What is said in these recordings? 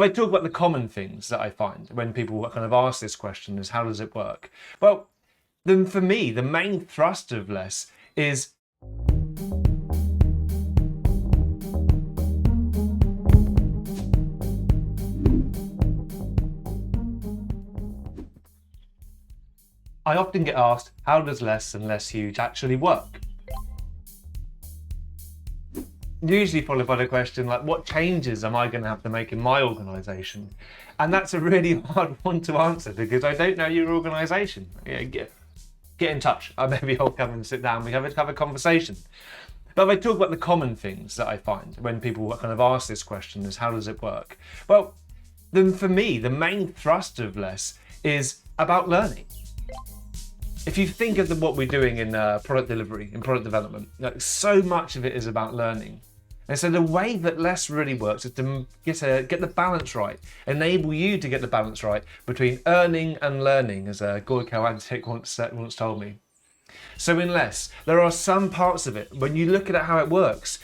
I talk about the common things that I find when people kind of ask this question is how does it work? Well, then for me, the main thrust of less is I often get asked, how does less and less huge actually work? Usually followed by the question like, what changes am I going to have to make in my organisation? And that's a really hard one to answer because I don't know your organisation. Yeah, get in touch. Maybe I'll come and sit down. We have a conversation. But if I talk about the common things that I find when people kind of ask this question is how does it work? Well, then for me, the main thrust of less is about learning. If you think of what we're doing in product delivery, in product development, like so much of it is about learning. And so the way that less really works is to get the balance right, enable you to get the balance right between earning and learning, as Gorko Antic once told me. So in less, there are some parts of it, when you look at how it works,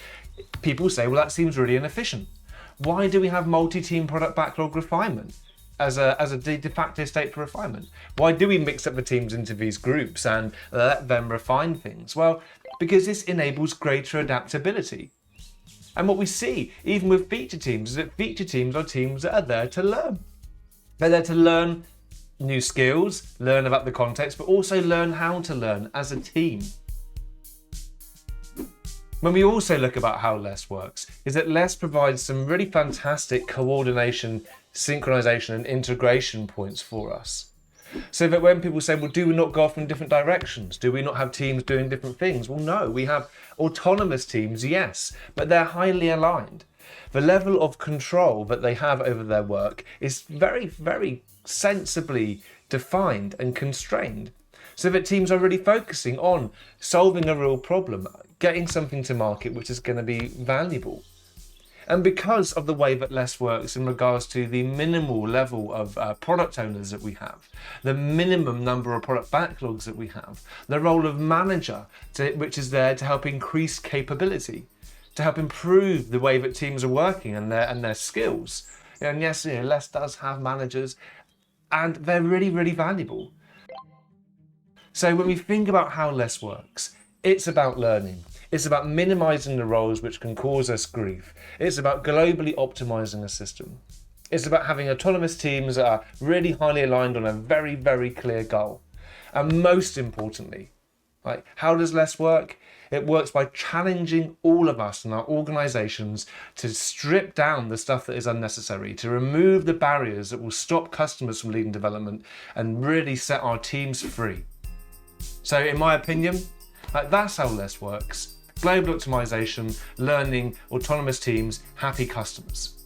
people say, well, that seems really inefficient. Why do we have multi-team product backlog refinement as a de facto state for refinement? Why do we mix up the teams into these groups and let them refine things? Well, because this enables greater adaptability. And what we see, even with feature teams, is that feature teams are teams that are there to learn. They're there to learn new skills, learn about the context, but also learn how to learn as a team. When we also look about how less works, is that less provides some really fantastic coordination, synchronization, and integration points for us. So that when people say, well, do we not go off in different directions? Do we not have teams doing different things? Well, no, we have autonomous teams, yes, but they're highly aligned. The level of control that they have over their work is very, very sensibly defined and constrained. So that teams are really focusing on solving a real problem, getting something to market which is going to be valuable. And because of the way that less works in regards to the minimal level of product owners that we have, the minimum number of product backlogs that we have, the role of manager, which is there to help increase capability, to help improve the way that teams are working and their skills. And yes, less does have managers, and they're really, really valuable. So when we think about how less works, it's about learning. It's about minimizing the roles which can cause us grief. It's about globally optimizing a system. It's about having autonomous teams that are really highly aligned on a very, very clear goal. And most importantly, how does less work? It works by challenging all of us in our organizations to strip down the stuff that is unnecessary, to remove the barriers that will stop customers from leading development and really set our teams free. So in my opinion, that's how less works. Global optimization, learning, autonomous teams, happy customers.